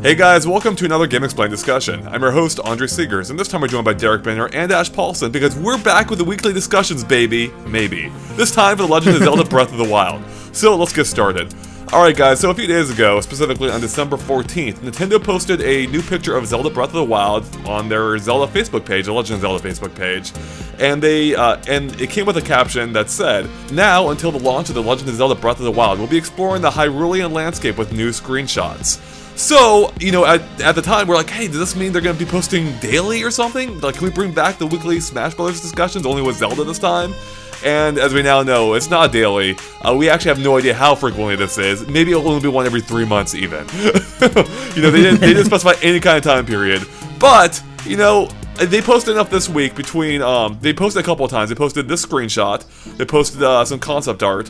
Hey guys, welcome to another Game Explained discussion. I'm your host, Andre Seegers, and this time we're joined by Derek Banner and Ash Paulson because we're back with the weekly discussions, baby. Maybe. This time for The Legend of Zelda Breath of the Wild. So let's get started. Alright guys, so a few days ago, specifically on December 14th, Nintendo posted a new picture of Zelda Breath of the Wild on their Zelda Facebook page, the Legend of Zelda Facebook page, and it came with a caption that said, "Now, until the launch of The Legend of Zelda Breath of the Wild, we'll be exploring the Hyrulean landscape with new screenshots." So, you know, at the time, we're like, hey, does this mean they're going to be posting daily or something? Like, can we bring back the weekly Smash Brothers discussions, only with Zelda this time? And as we now know, it's not daily. We actually have no idea how frequently this is. Maybe it'll only be one every 3 months, even. You know, they didn't specify any kind of time period. But, you know, they posted enough this week between, they posted a couple of times. They posted this screenshot. They posted some concept art.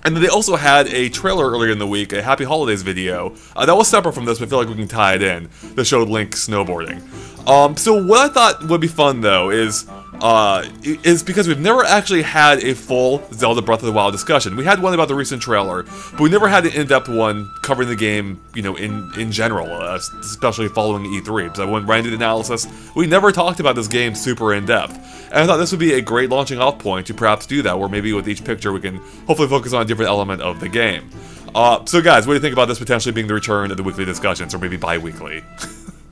And then they also had a trailer earlier in the week, a Happy Holidays video, that was separate from this, but I feel like we can tie it in, that showed Link snowboarding. So what I thought would be fun, though, is because we've never actually had a full Zelda Breath of the Wild discussion. We had one about the recent trailer, but we never had an in-depth one covering the game, you know, in general, especially following E3. Because I went right into the analysis. We never talked about this game super in-depth. And I thought this would be a great launching off point to perhaps do that, where maybe with each picture we can hopefully focus on a different element of the game. So guys, what do you think about this potentially being the return of the weekly discussions, or maybe bi-weekly?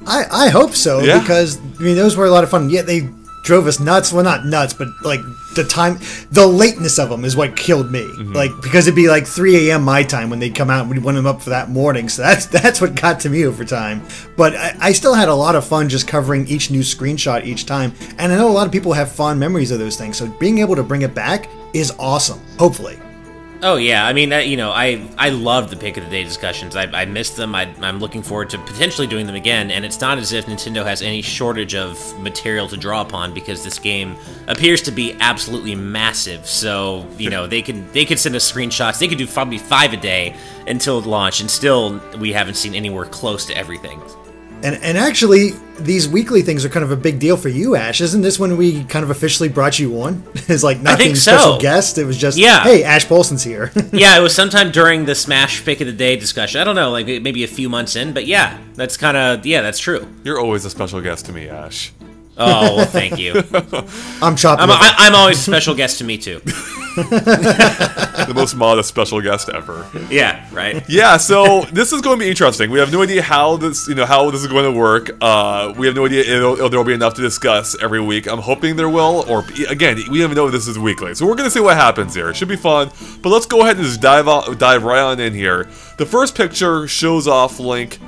I hope so, yeah? Because, I mean, those were a lot of fun. Yeah, they drove us nuts. Well, not nuts, but, like, the lateness of them is what killed me. Mm-hmm. Like, because it'd be, like, 3 a.m. my time when they'd come out, and we'd want them up for that morning, so that's what got to me over time. But I still had a lot of fun just covering each new screenshot each time, and I know a lot of people have fond memories of those things, so being able to bring it back is awesome, hopefully. Oh yeah, I mean, you know, I love the pick of the day discussions. I missed them. I'm looking forward to potentially doing them again. And it's not as if Nintendo has any shortage of material to draw upon, because this game appears to be absolutely massive. So you know, they could send us screenshots. They could do probably 5 a day until launch, and still we haven't seen anywhere close to everything. And actually, these weekly things are kind of a big deal for you, Ash. Isn't this when we kind of officially brought you on? It's like not being a special guest. It was just, hey, Ash Paulson's here. Yeah, it was sometime during the Smash Pick of the Day discussion. I don't know, like maybe a few months in, but yeah, that's kind of, that's true. You're always a special guest to me, Ash. Oh, well, thank you. I'm always a special guest to me, too. The most modest special guest ever. Yeah, right. Yeah, so this is going to be interesting. We have no idea how this is going to work. We have no idea if there will be enough to discuss every week. I'm hoping there will, or again, we don't even know if this is weekly. So we're going to see what happens here. It should be fun. But let's go ahead and just dive right on in here. The first picture shows off Link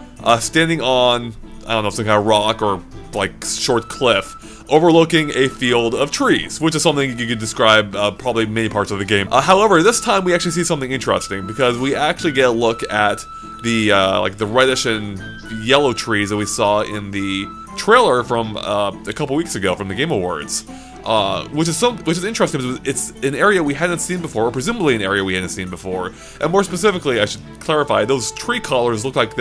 standing on, I don't know, some kind of rock or like short cliff, overlooking a field of trees, which is something you could describe probably many parts of the game. However, this time we actually see something interesting, because we actually get a look at the like the reddish and yellow trees that we saw in the trailer from a couple weeks ago from the Game Awards, which is interesting because it's an area we hadn't seen before, or presumably an area we hadn't seen before. And more specifically, I should clarify, those tree colors look like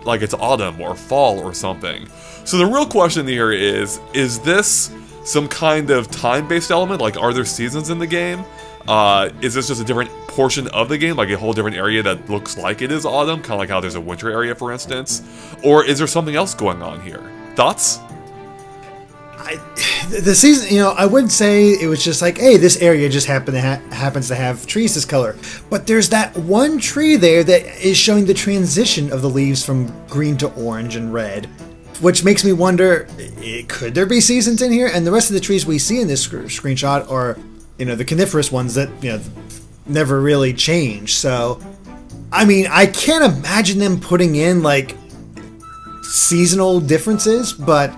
like it's autumn or fall or something. So the real question here is this some kind of time-based element? Like, are there seasons in the game? Is this just a different portion of the game, like a whole different area that looks like it is autumn, kind of like how there's a winter area, for instance? Or is there something else going on here? Thoughts? The season, you know, I wouldn't say it was just like, hey, this area just happens to have trees this color. But there's that one tree there that is showing the transition of the leaves from green to orange and red, which makes me wonder, could there be seasons in here? And the rest of the trees we see in this screenshot are, you know, the coniferous ones that, you know, never really change. So, I mean, I can't imagine them putting in, like, seasonal differences, but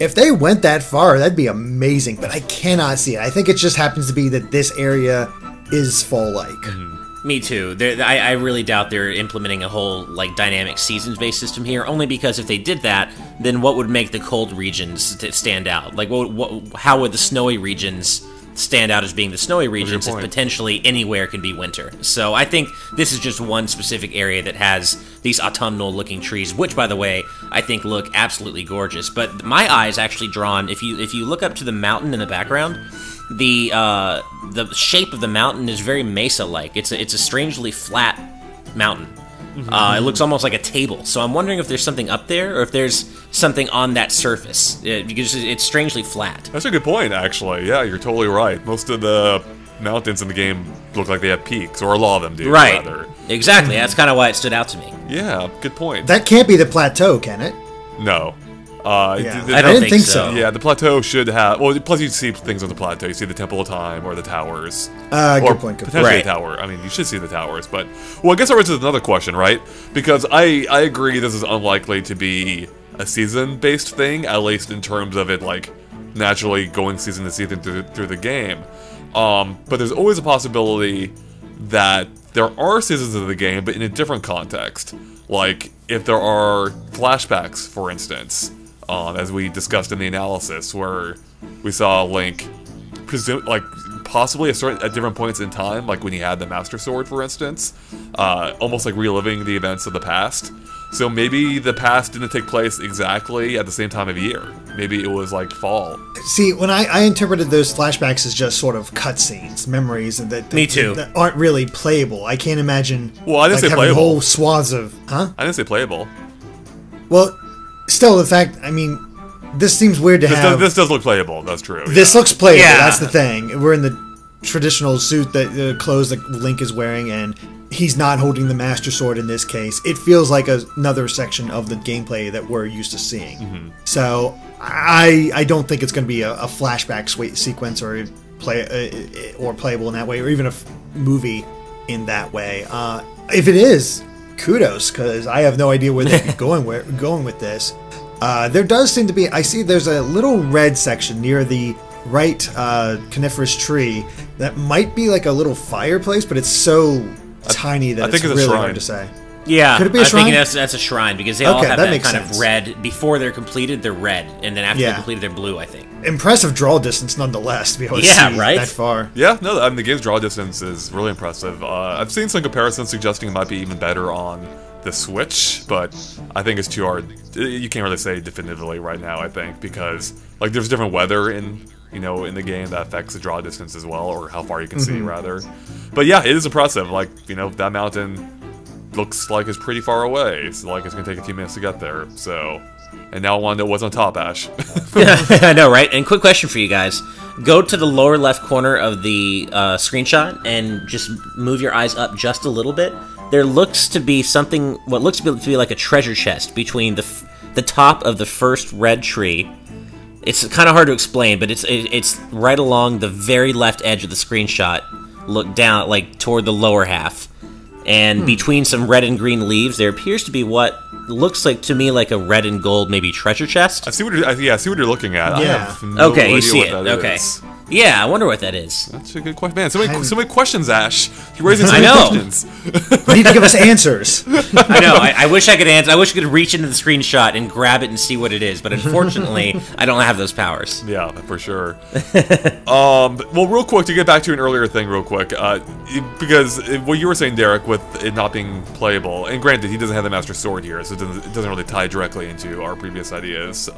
if they went that far, that'd be amazing, but I cannot see it. I think it just happens to be that this area is fall-like. Mm-hmm. Me too. I really doubt they're implementing a whole, like, dynamic seasons-based system here, only because if they did that, then what would make the cold regions stand out? Like, how would the snowy regions stand out as being the snowy regions if potentially anywhere can be winter? So I think this is just one specific area that has these autumnal looking trees, which, by the way, I think look absolutely gorgeous. But my eye's actually drawn, if you look up to the mountain in the background, the shape of the mountain is very mesa-like. It's a strangely flat mountain. It looks almost like a table. So I'm wondering if there's something up there or if there's something on that surface, because it's strangely flat. That's a good point, actually. Yeah, you're totally right. Most of the mountains in the game look like they have peaks, or a lot of them do, Right. rather. Exactly. That's kind of why it stood out to me. Yeah, good point. That can't be the plateau, can it? No. Yeah. I don't didn't think so. Yeah, the plateau should have... Well, plus you see things on the plateau. You see the Temple of Time or the towers. Good or point. Good point. potentially Right. a tower. I mean, you should see the towers, but... Well, I guess that raises another question, right? Because I agree this is unlikely to be a season-based thing, at least in terms of it, like, naturally going season to season through the game. But there's always a possibility that there are seasons of the game, but in a different context. Like, if there are flashbacks, for instance, as we discussed in the analysis, where we saw Link, possibly at different points in time, like when he had the Master Sword, for instance, almost like reliving the events of the past. So maybe the past didn't take place exactly at the same time of year. Maybe it was like fall. See, when I interpreted those flashbacks as just sort of cutscenes, memories that Me too. that aren't really playable. I can't imagine. Well, I didn't say having playable. whole swaths of I didn't say playable. Well, still, the fact. I mean, this seems weird to have. This does look playable. That's true. This yeah. looks playable. Yeah. That's the thing. We're in the traditional suit that clothes that Link is wearing, and he's not holding the Master Sword in this case. It feels like another section of the gameplay that we're used to seeing. Mm-hmm. So I don't think it's going to be a flashback sequence or playable in that way, or even a movie in that way. If it is, kudos, because I have no idea where they're going with this. There does seem to be. I see there's a little red section near the right coniferous tree that might be like a little fireplace, but it's so tiny that I it's think it's a really shrine. hard to say. Yeah, Could it be a I shrine? think that's a shrine, because they all Okay, have that that makes kind sense. of red. Before they're completed, they're red, and then after Yeah. they're completed, they're blue, I think. Impressive draw distance, nonetheless, to be able to Yeah, see right? that far. Yeah, no, I mean, the game's draw distance is really impressive. I've seen some comparisons suggesting it might be even better on the Switch, but I think it's too hard. You can't really say definitively right now, I think, because like there's different weather in the game that affects the draw distance as well, or how far you can see, rather. But yeah, it is impressive. Like, that mountain looks like it's pretty far away. It's like it's gonna take a few minutes to get there. So, and now I want to know what's on top, Ash. I know, right? And quick question for you guys. Go to the lower left corner of the screenshot and just move your eyes up just a little bit. There looks to be something, what looks to be like a treasure chest between the top of the first red tree. It's kind of hard to explain, but it's right along the very left edge of the screenshot. Look down, like, toward the lower half. And between some red and green leaves, there appears to be what looks like to me like a red and gold, maybe treasure chest. I see what you're looking at. I Yeah. have no Okay, you idea see what it. that Okay. is. Yeah, I wonder what that is. That's a good question, man. So many questions, Ash. You're raising so I many know. questions. You need to give us answers. I know. I wish I could answer. I wish I could reach into the screenshot and grab it and see what it is. But unfortunately, I don't have those powers. Yeah, for sure. Well, real quick, to get back to an earlier thing real quick, because what you were saying, Derek, with it not being playable, and granted, he doesn't have the Master Sword here, so it doesn't really tie directly into our previous ideas,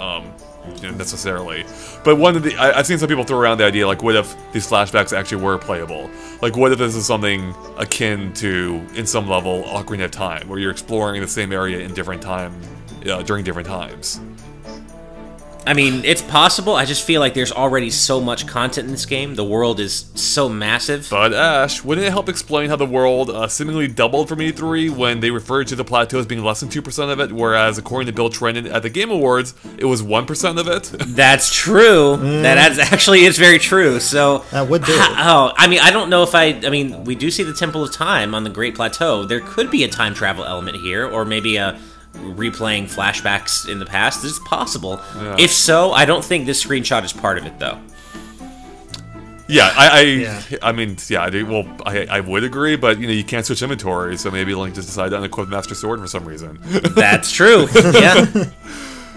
necessarily. But I've seen some people throw around the idea, like, what if these flashbacks actually were playable? Like, what if this is something akin to, in some level, Ocarina of Time, where you're exploring the same area in different time, during different times? I mean, it's possible. I just feel like there's already so much content in this game. The world is so massive. But Ash, wouldn't it help explain how the world seemingly doubled from E3 when they referred to the plateau as being less than 2% of it, whereas according to Bill Trendon at the Game Awards, it was 1% of it? That's true. That actually is very true. So That would do it. I mean, I don't know if I mean, we do see the Temple of Time on the Great Plateau. There could be a time travel element here, or maybe a replaying flashbacks in the past. This is possible. Yeah. If so, I don't think this screenshot is part of it, though. Yeah, Yeah. I mean, yeah, I would agree, but you can't switch inventory, so maybe Link just decided to unequip Master Sword for some reason. That's true. Yeah.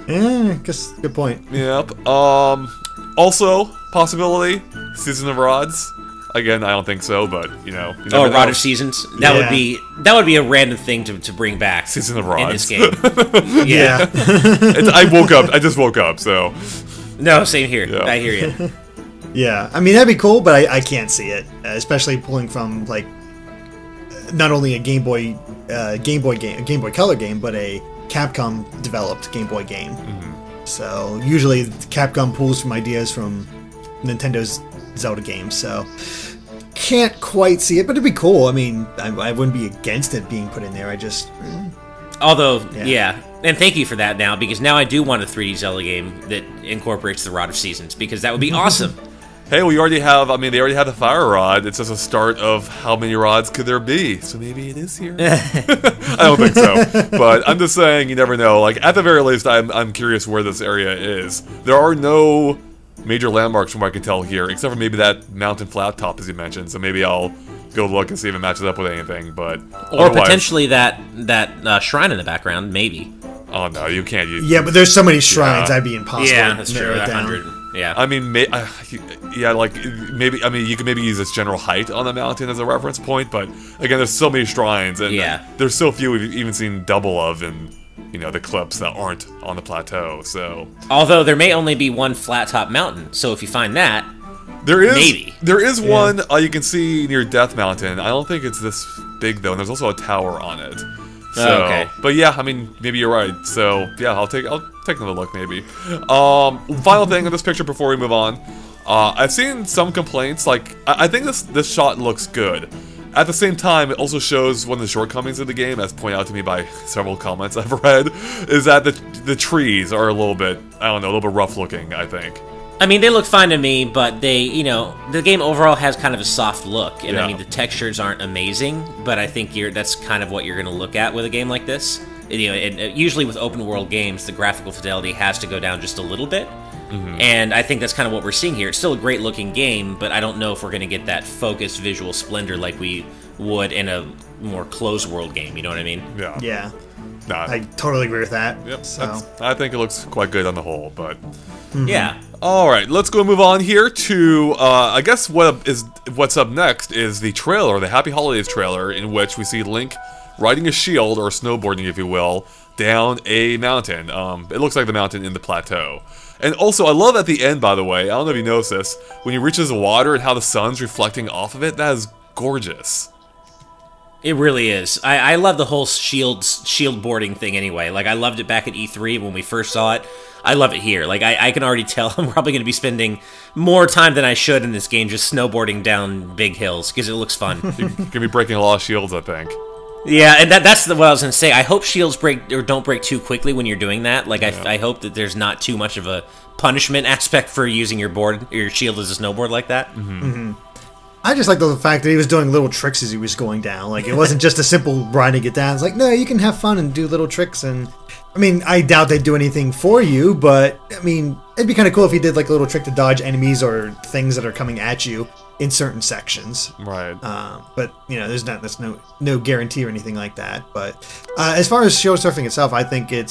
Yeah, guess good point. Yep. Also, possibility, Season of Rods. Again, I don't think so, but you never Oh, know. Rod of Seasons. That would be a random thing to bring back. Season of in Rods. this game. Yeah. I just woke up, so No, same here. Yeah. I hear you. Yeah, I mean, that'd be cool, but I can't see it, especially pulling from, like, not only a Game Boy Game Boy Color game, but a Capcom developed Game Boy game. So usually Capcom pulls from ideas from Nintendo's Zelda games. So can't quite see it, but it'd be cool. I mean, I wouldn't be against it being put in there. I just Although, yeah. And thank you for that now, because now I do want a 3D Zelda game that incorporates the Rod of Seasons, because that would be awesome. Hey, we already have, I mean, they already have the fire rod. It's just a start of how many rods could there be. So maybe it is here. I don't think so. But I'm just saying, you never know. Like, at the very least, I'm curious where this area is. There are no major landmarks from what I can tell here, except for maybe that mountain flat top, as you mentioned. So maybe I'll go look and see if it matches up with anything. But or potentially that shrine in the background, maybe. Oh no, you can't use. Yeah, but there's so many shrines, that'd be impossible. Yeah, that's to true. narrow it That down. 100. Yeah. I mean, yeah, like maybe. I mean, you could maybe use its general height on the mountain as a reference point, but again, there's so many shrines, and there's so few we've even seen double of in, you know, the clips that aren't on the plateau. So, although there may only be one flat top mountain, so if you find that, there is one you can see near Death Mountain. I don't think it's this big though, and there's also a tower on it. So, okay. But yeah, I mean, maybe you're right. So yeah, I'll take another look maybe. Final thing on this picture before we move on. I've seen some complaints. Like I think this shot looks good. At the same time, it also shows one of the shortcomings of the game, as pointed out to me by several comments I've read, is that the trees are a little bit, I don't know, a little bit rough looking, I think. I mean, they look fine to me, but they, you know, the game overall has kind of a soft look, and I mean, the textures aren't amazing, but I think that's kind of what you're going to look at with a game like this. You know, usually with open world games, the graphical fidelity has to go down just a little bit, and I think that's kind of what we're seeing here. It's still a great looking game, but I don't know if we're going to get that focused visual splendor like we would in a more closed world game. You know what I mean? Yeah. Yeah. Nah. I totally agree with that. Yep. So. I think it looks quite good on the whole, but yeah. All right, let's go move on here to I guess what's up next is the trailer, the Happy Holidays trailer, in which we see Link riding a shield, or snowboarding, if you will, down a mountain. It looks like the mountain in the plateau. And also, I love at the end, by the way, I don't know if you noticed this, when he reaches the water and how the sun's reflecting off of it, that is gorgeous. It really is. I love the whole shield boarding thing anyway. Like, I loved it back at E3 when we first saw it. I love it here. Like, I can already tell I'm probably going to be spending more time than I should in this game just snowboarding down big hills, because it looks fun. You're going to be breaking a lot of shields, I think. Yeah, and that's what I was going to say. I hope shields break or don't break too quickly when you're doing that. Like, I hope that there's not too much of a punishment aspect for using your shield as a snowboard like that. I just like the fact that he was doing little tricks as he was going down. Like, it wasn't just a simple riding it down. It's like, no, you can have fun and do little tricks. And I mean, I doubt they'd do anything for you, but I mean, it'd be kind of cool if he did like a little trick to dodge enemies or things that are coming at you in certain sections. Right. But you know, there's no guarantee or anything like that. But as far as shield surfing itself, I think I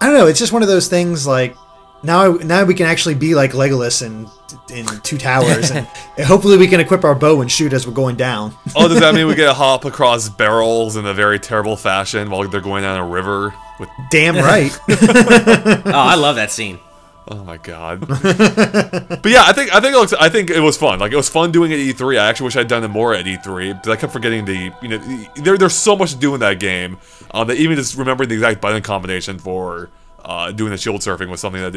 don't know, it's just one of those things like, Now we can actually be like Legolas in Two Towers, and hopefully we can equip our bow and shoot as we're going down. Oh, does that mean we get to hop across barrels in a very terrible fashion while they're going down a river? Damn right. Oh, I love that scene. Oh my god. But yeah, I think it was fun. Like, it was fun doing it at E3. I actually wish I'd done it more at E3 because I kept forgetting there's so much to do in that game. That even just remembering the exact button combination for doing the shield surfing was something that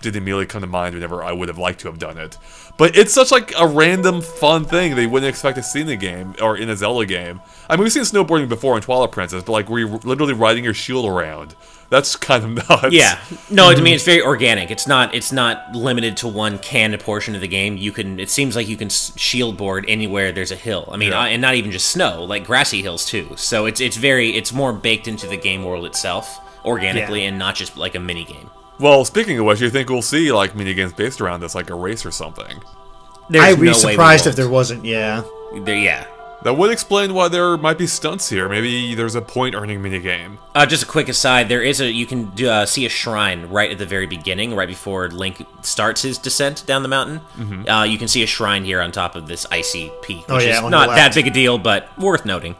didn't immediately come to mind whenever I would have liked to have done it. But it's such like a random fun thing that you wouldn't expect to see in the game, or in a Zelda game. I mean, we've seen snowboarding before in Twilight Princess, but like, where you're literally riding your shield around. That's kind of nuts. Yeah. No, I mean, it's very organic. It's not limited to one canned portion of the game. It seems like you can shield board anywhere there's a hill. I mean, and not even just snow, like grassy hills too. So it's more baked into the game world itself organically, and not just like a mini game. Well, speaking of which, you think we'll see like mini games based around this, like a race or something? I'd be surprised if there wasn't. Yeah. That would explain why there might be stunts here. Maybe there's a point-earning minigame. Just a quick aside, you can see a shrine right at the very beginning, right before Link starts his descent down the mountain. You can see a shrine here on top of this icy peak, which is not that big a deal, but worth noting.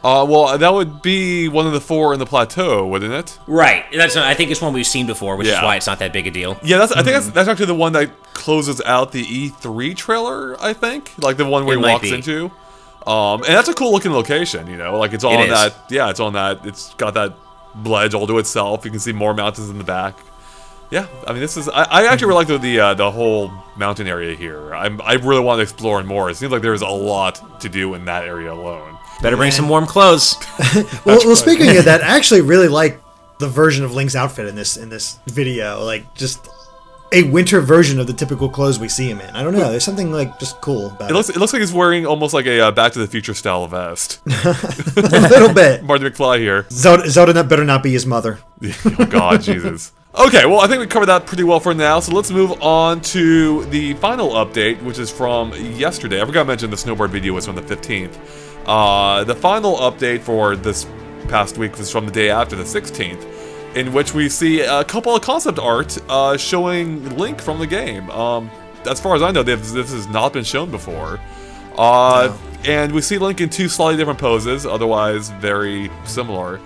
Well, that would be one of the 4 in the plateau, wouldn't it? Right. I think it's one we've seen before, which is why it's not that big a deal. Yeah, I think that's actually the one that closes out the E3 trailer, I think. Like the one where he walks into. And that's a cool looking location, you know, like it's on that, yeah, it's on that, it's got that ledge all to itself. You can see more mountains in the back. Yeah, I mean, this is, I actually really like the whole mountain area here. I really want to explore more. It seems like there's a lot to do in that area alone. Better bring some warm clothes. well, speaking of that, I actually really like the version of Link's outfit in this video. Like, just a winter version of the typical clothes we see him in. I don't know. There's something like just cool about it. It looks like he's wearing almost like a Back to the Future style vest. A little bit. Marty McFly here. Zelda better not be his mother. Oh God, Jesus. Okay, well, I think we covered that pretty well for now, so let's move on to the final update, which is from yesterday. I forgot to mention the snowboard video was from the 15th. The final update for this past week was from the day after, the 16th. In which we see a couple of concept art showing Link from the game. As far as I know, this has not been shown before. No. And we see Link in two slightly different poses, otherwise very similar.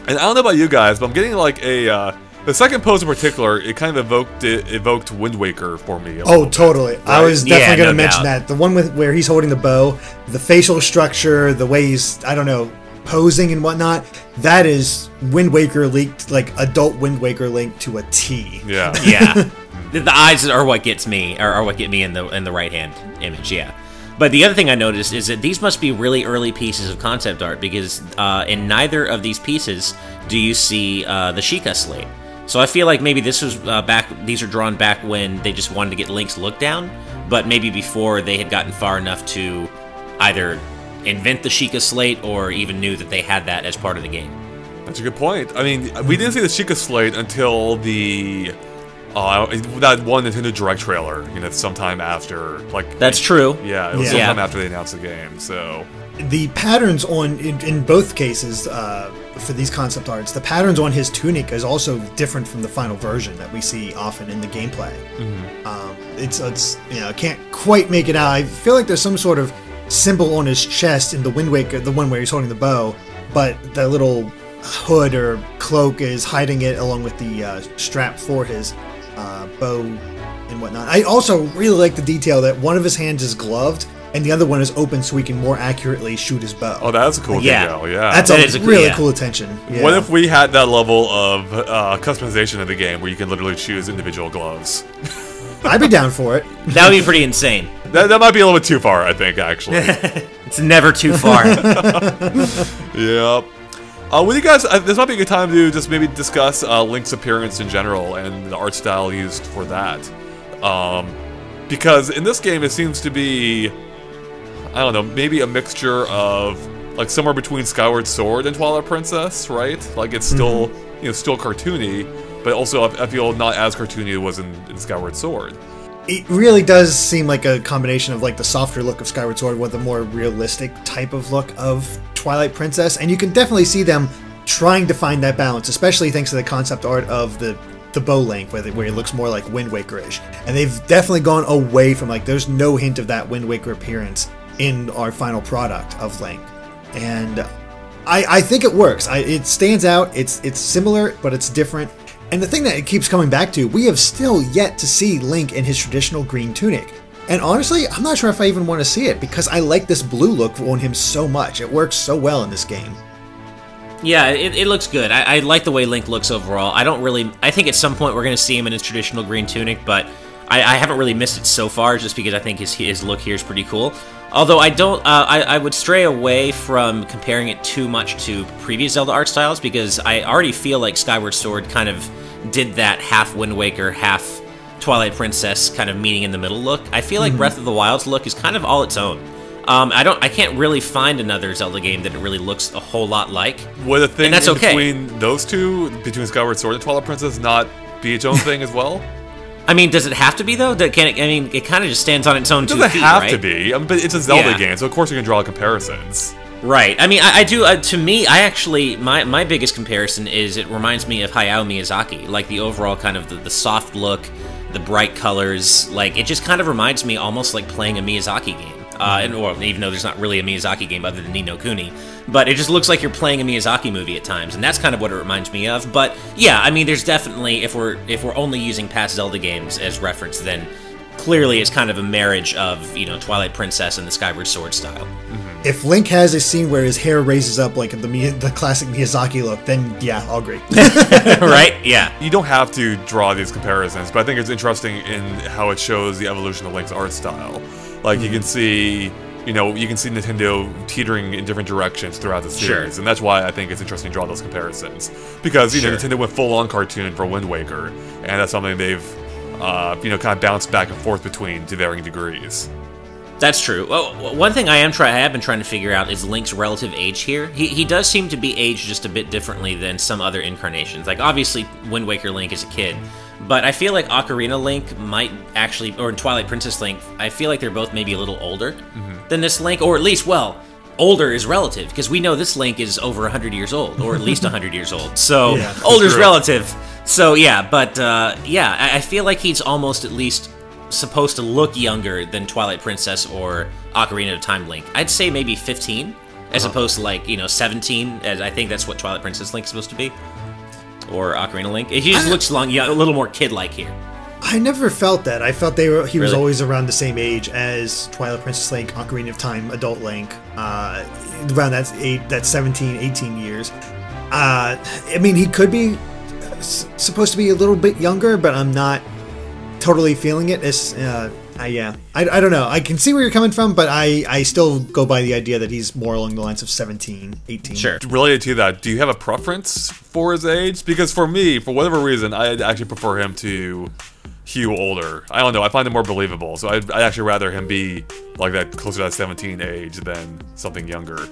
And I don't know about you guys, but I'm getting like the second pose in particular, it kind of evoked Wind Waker for me. Oh, totally. Right? I was definitely going to no mention doubt. that. The one where he's holding the bow, the facial structure, the way he's, I don't know, posing and whatnot, that is Wind Waker Link, like adult Wind Waker Link to a T. Yeah. Yeah, the eyes are what gets me, are what get me in the right hand image. Yeah, but the other thing I noticed is that these must be really early pieces of concept art because in neither of these pieces do you see the Sheikah slate. So I feel like maybe this was back. These are drawn back when they just wanted to get Link's look down, but maybe before they had gotten far enough to either invent the Sheikah slate or even knew that they had that as part of the game. That's a good point. I mean, we didn't see the Sheikah slate until the that one Nintendo Direct trailer, you know, sometime after. Like That's true. Yeah, it was Yeah. sometime after they announced the game. So The patterns in both cases for these concept arts, the patterns on his tunic is also different from the final version that we see often in the gameplay. It's you know, I can't quite make it out. I feel like there's some sort of symbol on his chest in the Wind Waker, the one where he's holding the bow, but the little hood or cloak is hiding it along with the strap for his bow and whatnot. I also really like the detail that one of his hands is gloved and the other one is open so he can more accurately shoot his bow. oh, that's a cool Yeah. detail. Yeah. That's That a is a- really yeah. cool attention. Yeah. What if we had that level of customization of the game where you can literally choose individual gloves? I'd be down for it. That would be pretty insane. That might be a little bit too far, I think, actually. It's never too far. Yep. Would you guys, this might be a good time to just maybe discuss Link's appearance in general and the art style used for that. Because in this game it seems to be, I don't know, maybe a mixture of, like, somewhere between Skyward Sword and Twilight Princess, right? Like, it's still, you know, still cartoony, but also I feel not as cartoony as it was in Skyward Sword. It really does seem like a combination of like the softer look of Skyward Sword with the more realistic type of look of Twilight Princess, and you can definitely see them trying to find that balance, especially thanks to the concept art of the bow link, where it looks more like Wind Waker-ish. And they've definitely gone away from, like, there's no hint of that Wind Waker appearance in our final product of Link. And I think it works. It stands out. It's similar, but it's different. And the thing that it keeps coming back to, we have still yet to see Link in his traditional green tunic. And honestly, I'm not sure if I even want to see it, because I like this blue look on him so much. It works so well in this game. Yeah, it looks good. I like the way Link looks overall. I think at some point we're going to see him in his traditional green tunic, but I haven't really missed it so far, just because I think his look here is pretty cool. Although I would stray away from comparing it too much to previous Zelda art styles, because I already feel like Skyward Sword kind of did that half Wind Waker, half Twilight Princess kind of meeting in the middle look. I feel like Breath of the Wild's look is kind of all its own. I can't really find another Zelda game that it really looks a whole lot like. Would a thing And that's in okay. between those two, between Skyward Sword and Twilight Princess, not be its own thing as well? I mean, does it have to be, though? It kind of just stands on its own It two doesn't feet, have right? to be, but it's a Zelda Yeah. game, so of course you can draw comparisons. Right. I mean, I do. To me, I actually my biggest comparison is it reminds me of Hayao Miyazaki, like the overall kind of the soft look, the bright colors. Like, it just kind of reminds me almost like playing a Miyazaki game. Or even though there's not really a Miyazaki game other than Ni no Kuni, but it just looks like you're playing a Miyazaki movie at times, and that's kind of what it reminds me of. But yeah, I mean, there's definitely, if we're only using past Zelda games as reference, then clearly it's kind of a marriage of, you know, Twilight Princess and the Skyward Sword style. If Link has a scene where his hair raises up like the classic Miyazaki look, then yeah, I'll agree. Right? Yeah. You don't have to draw these comparisons, but I think it's interesting in how it shows the evolution of Link's art style. Like, you can see, you know, you can see Nintendo teetering in different directions throughout the series, and that's why I think it's interesting to draw those comparisons. Because, you know, Nintendo went full-on cartoon for Wind Waker, and that's something they've, you know, kind of bounced back and forth between to varying degrees. That's true. Well, one thing I have been trying to figure out is Link's relative age here. He does seem to be aged just a bit differently than some other incarnations. Like, obviously, Wind Waker Link is a kid, but I feel like Ocarina Link might actually, or Twilight Princess Link, I feel like they're both maybe a little older than this Link, or at least, well, older is relative, because we know this Link is over 100 years old, or at least 100 years old, so older is relative. So, yeah, but, yeah, I feel like he's almost at least supposed to look younger than Twilight Princess or Ocarina of Time Link. I'd say maybe 15, as opposed to, like, you know, 17, as I think that's what Twilight Princess Link's supposed to be. Or Ocarina Link. He just looks a little more kid-like here. I never felt that. I felt he was always around the same age as Twilight Princess Link, Ocarina of Time, Adult Link, around that 17, 18 years. I mean, he could be supposed to be a little bit younger, but I'm not totally feeling it. Yeah, I don't know. I can see where you're coming from, but I still go by the idea that he's more along the lines of 17, 18. Sure. Related to that, do you have a preference for his age? Because for me, for whatever reason, I actually prefer him to hue older. I don't know, I find him more believable, so I'd actually rather him be like that, closer to that 17 age than something younger.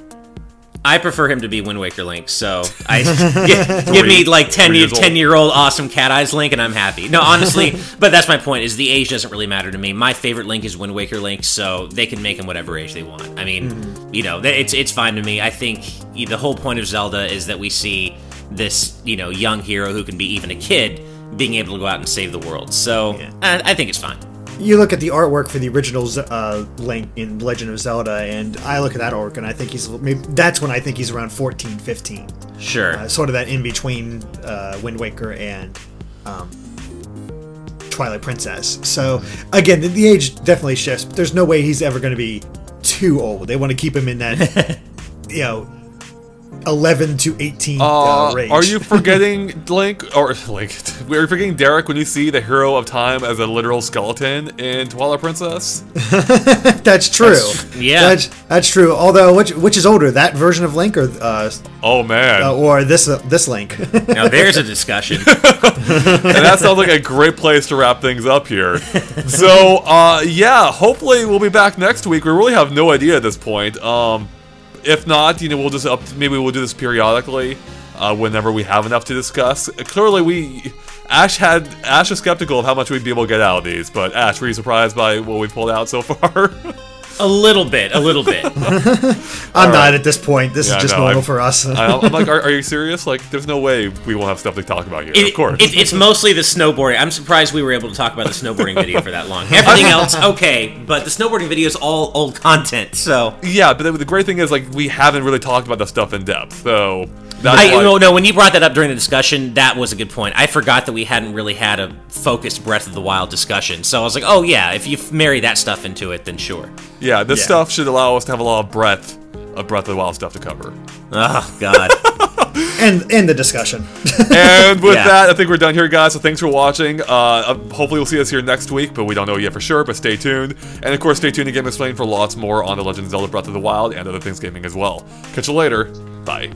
I prefer him to be Wind Waker Link, so give me like 10-year-old awesome cat eyes Link, and I'm happy. No, honestly, but that's my point, is the age doesn't really matter to me. My favorite Link is Wind Waker Link, so they can make him whatever age they want. I mean, you know, it's fine to me. I think the whole point of Zelda is that we see this, you know, young hero who can be even a kid being able to go out and save the world. So I think it's fine. You look at the artwork for the original Link in Legend of Zelda, and I look at that artwork, and I think that's when I think he's around 14, 15. Sure. Sort of that in-between Wind Waker and Twilight Princess. So, again, the age definitely shifts. There's no way he's ever going to be too old. They want to keep him in that, you know, 11 to 18 range. Are you forgetting Link? Or Link? Are you forgetting Derek when you see the hero of time as a literal skeleton in Twilight Princess? That's true. That's true. Although, which is older, that version of Link or oh man, or this Link? Now there's a discussion. And that sounds like a great place to wrap things up here. So yeah, hopefully we'll be back next week. We really have no idea at this point. If not, you know, maybe we'll do this periodically, whenever we have enough to discuss. Clearly, Ash was skeptical of how much we'd be able to get out of these, but Ash, were you surprised by what we pulled out so far? A little bit. I'm not at this point. This is just normal for us. I'm like, are you serious? Like, there's no way we won't have stuff to talk about here. Of course. It's mostly the snowboarding. I'm surprised we were able to talk about the snowboarding video for that long. Everything else, okay, but the snowboarding video is all old content, so... Yeah, but the great thing is, like, we haven't really talked about that stuff in depth, so... No, when you brought that up during the discussion, that was a good point. I forgot that we hadn't really had a focused Breath of the Wild discussion, so I was like, oh yeah, if you marry that stuff into it, then sure. Yeah, this stuff should allow us to have a lot of Breath of the Wild stuff to cover. Oh, God. and the discussion. And with that, I think we're done here, guys, so thanks for watching. Hopefully you'll see us here next week, but we don't know yet for sure, but stay tuned. And of course, stay tuned to Game Explained for lots more on The Legend of Zelda Breath of the Wild and other things gaming as well. Catch you later. Bye.